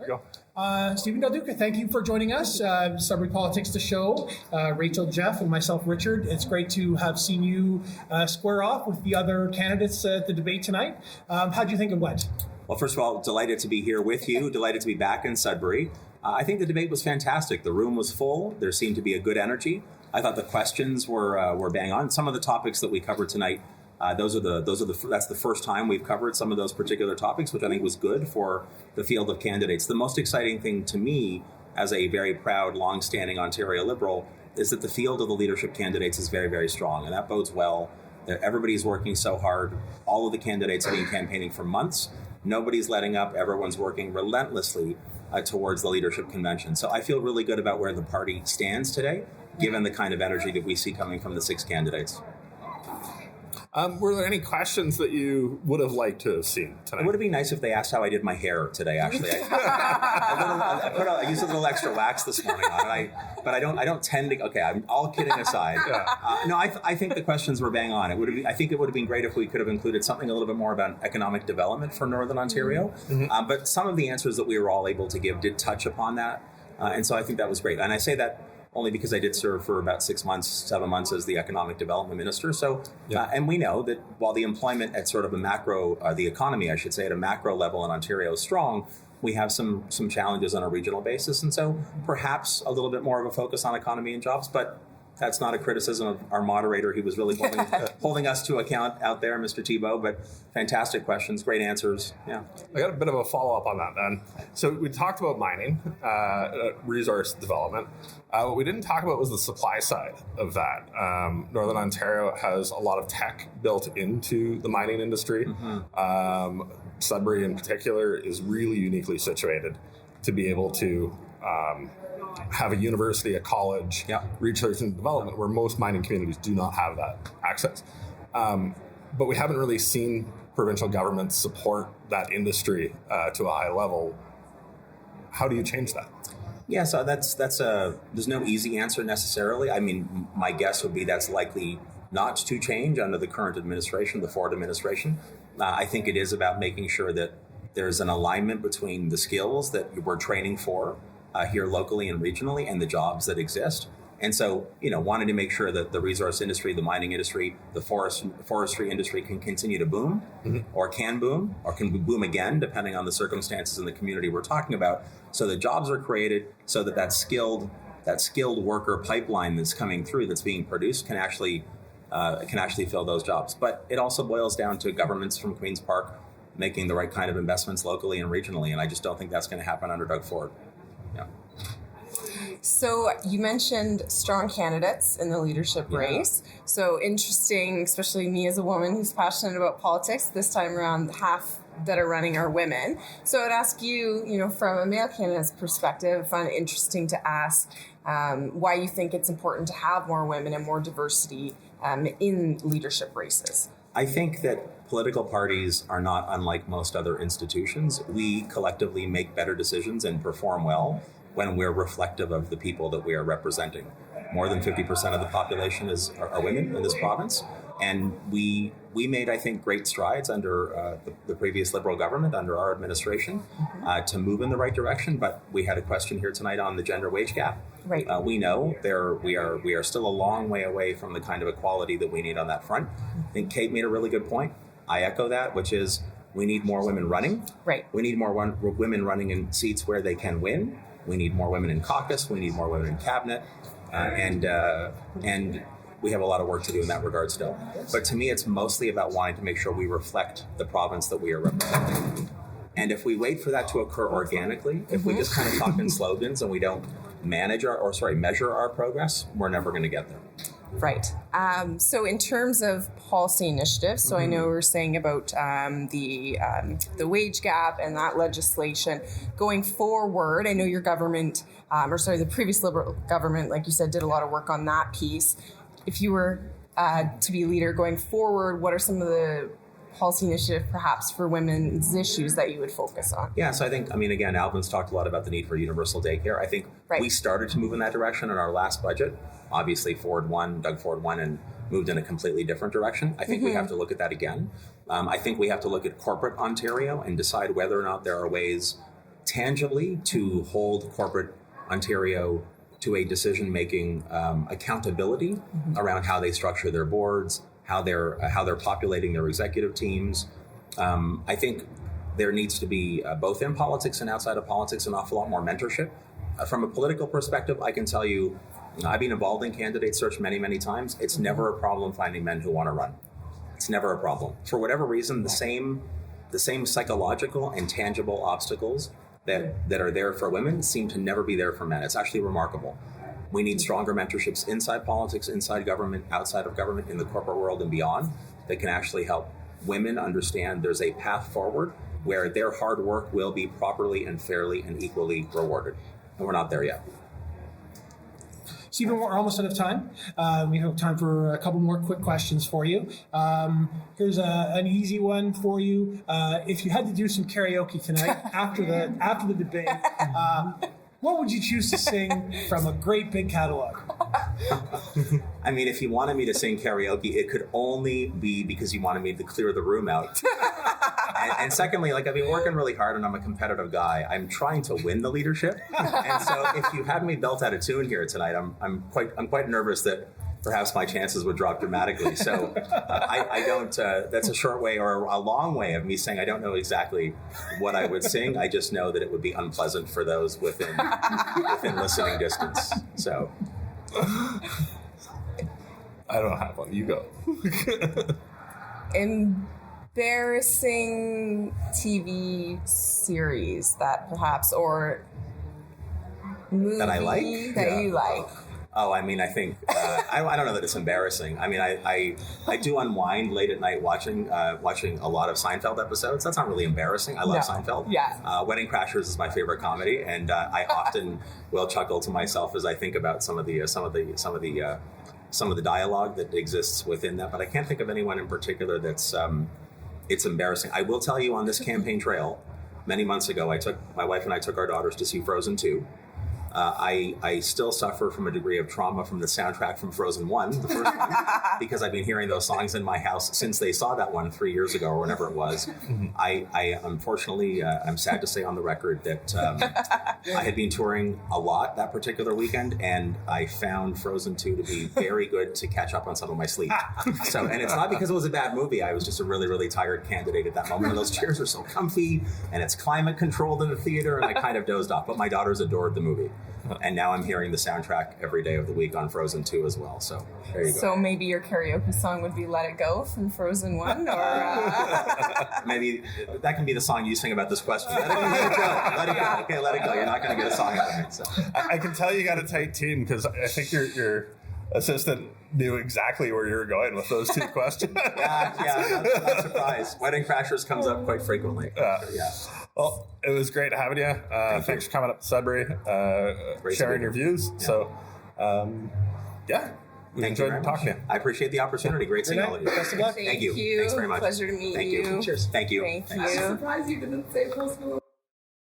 Go. Stephen Del Duca, thank you for joining us. Sudbury Politics, the show. Rachel, Jeff, and myself, Richard. It's great to have seen you square off with the other candidates at the debate tonight. How do you think it went? Well, first of all, delighted to be here with you. Delighted to be back in Sudbury. I think the debate was fantastic. The room was full. There seemed to be a good energy. I thought the questions were bang on. Some of the topics that we covered tonight, that's the first time we've covered some of those particular topics, which I think was good for the field of candidates. The most exciting thing to me, as a very proud, long-standing Ontario Liberal, is that the field of the leadership candidates is very, very strong, and that bodes well. Everybody's working so hard. All of the candidates have been campaigning for months. Nobody's letting up. Everyone's working relentlessly towards the leadership convention. So I feel really good about where the party stands today, given the kind of energy that we see coming from the 6 candidates. Were there any questions that you would have liked to have seen tonight? It would have been nice if they asked how I did my hair today, actually. I used a little extra wax this morning on it, but I don't tend to. Okay, I'm all kidding aside. No, I think the questions were bang on. I think it would have been great if we could have included something a little bit more about economic development for Northern Ontario. Mm-hmm. But some of the answers that we were all able to give did touch upon that. And so I think that was great. And I say that only because I did serve for about 7 months as the economic development minister. So, and we know that while the employment at sort of a macro, the economy, I should say, at a macro level in Ontario is strong, we have some challenges on a regional basis. And so perhaps a little bit more of a focus on economy and jobs, but that's not a criticism of our moderator. He was really holding us to account out there, Mr. Thibault, but fantastic questions, great answers. Yeah. I got a bit of a follow-up on that then. So we talked about mining, resource development. What we didn't talk about was the supply side of that. Northern Ontario has a lot of tech built into the mining industry. Mm-hmm. Sudbury in particular is really uniquely situated to be able to have a university, a college, research and development where most mining communities do not have that access. But we haven't really seen provincial governments support that industry to a high level. How do you change that? Yeah, so there's no easy answer necessarily. I mean, my guess would be that's likely not to change under the current administration, the Ford administration. I think it is about making sure that there's an alignment between the skills that we're training for here locally and regionally and the jobs that exist. And so, wanting to make sure that the resource industry, the mining industry, the forestry industry can continue to boom, mm-hmm. or can boom again, depending on the circumstances in the community we're talking about. So the jobs are created so that skilled worker pipeline that's coming through, that's being produced, can actually fill those jobs. But it also boils down to governments from Queen's Park making the right kind of investments locally and regionally. And I just don't think that's going to happen under Doug Ford. Yeah. So you mentioned strong candidates in the leadership race. So interesting, especially me as a woman who's passionate about politics. This time around, half that are running are women. So I'd ask you, from a male candidate's perspective, I find it interesting to ask why you think it's important to have more women and more diversity in leadership races. I think that political parties are not unlike most other institutions. We collectively make better decisions and perform well when we're reflective of the people that we are representing. More than 50% of the population are women in this province. And we made, I think, great strides under the previous Liberal government, under our administration, to move in the right direction. But we had a question here tonight on the gender wage gap. Right. We know we are still a long way away from the kind of equality that we need on that front. I think Kate made a really good point. I echo that, which is we need more women running. Right. We need more women running in seats where they can win. We need more women in caucus. We need more women in cabinet. And we have a lot of work to do in that regard still. But to me, it's mostly about wanting to make sure we reflect the province that we are representing. And if we wait for that to occur organically, if we just kind of talk in slogans and we don't measure our progress, we're never going to get there. Right. So in terms of policy initiatives, so I know we were saying about the wage gap and that legislation going forward. I know your government, the previous Liberal government, like you said, did a lot of work on that piece. If you were to be leader going forward, what are some of the policy initiative perhaps for women's issues that you would focus on? Yeah, so again, Alvin's talked a lot about the need for universal daycare. I think we started to move in that direction in our last budget. Obviously, Doug Ford won and moved in a completely different direction. I think we have to look at that again. I think we have to look at corporate Ontario and decide whether or not there are ways tangibly to hold corporate Ontario to a decision-making accountability around how they structure their boards, how they're populating their executive teams. I think there needs to be, both in politics and outside of politics, an awful lot more mentorship. From a political perspective, I can tell you, I've been involved in candidate search many, many times. It's never a problem finding men who want to run. It's never a problem. For whatever reason, the same psychological and tangible obstacles that are there for women seem to never be there for men. It's actually remarkable. We need stronger mentorships inside politics, inside government, outside of government, in the corporate world and beyond, that can actually help women understand there's a path forward where their hard work will be properly and fairly and equally rewarded. And we're not there yet. Stephen, we're almost out of time. We have time for a couple more quick questions for you. Here's an easy one for you. If you had to do some karaoke tonight after the debate, what would you choose to sing from a great big catalog? I mean, if you wanted me to sing karaoke, it could only be because you wanted me to clear the room out. And secondly, like, I've been working really hard and I'm a competitive guy. I'm trying to win the leadership. And so if you had me belt out a tune here tonight, I'm quite nervous that perhaps my chances would drop dramatically. So I don't, that's a short way or a long way of me saying I don't know exactly what I would sing. I just know that it would be unpleasant for those within listening distance. So I don't have one. You go. Embarrassing TV series that perhaps, or movie that I like? you like. Oh, I mean, I think I don't know that it's embarrassing. I mean, I do unwind late at night watching a lot of Seinfeld episodes. That's not really embarrassing. I love Seinfeld. Yeah. Wedding Crashers is my favorite comedy, and I often will chuckle to myself as I think about some of the dialogue that exists within that. But I can't think of anyone in particular that's it's embarrassing. I will tell you, on this campaign trail, many months ago, my wife and I took our daughters to see Frozen 2. I still suffer from a degree of trauma from the soundtrack from Frozen 1, the first one, because I've been hearing those songs in my house since they saw that one 3 years ago or whenever it was. I unfortunately, I'm sad to say on the record that I had been touring a lot that particular weekend, and I found Frozen 2 to be very good to catch up on some of my sleep. So, and it's not because it was a bad movie. I was just a really, really tired candidate at that moment. And those chairs are so comfy, and it's climate controlled in the theater, and I kind of dozed off. But my daughters adored the movie. And now I'm hearing the soundtrack every day of the week on Frozen 2 as well. So there you go. So maybe your karaoke song would be Let It Go from Frozen 1? Or maybe that can be the song you sing about this question. Let it go. Let it go. Okay, let it go. You're not going to get a song out of me. So. I can tell you got a tight team because I think your assistant knew exactly where you were going with those two questions. Yeah, not surprised. Wedding Crashers comes up quite frequently. Yeah. Well, it was great having you. Thanks for coming up to Sudbury, sharing your views. Yeah. So, we enjoyed talking to you. I appreciate the opportunity. Great seeing all of you. Best of luck. Thank you. Thanks very much. Pleasure to meet you. Cheers. Thank you. Thank you. Thanks. I'm surprised you didn't say Post Malone.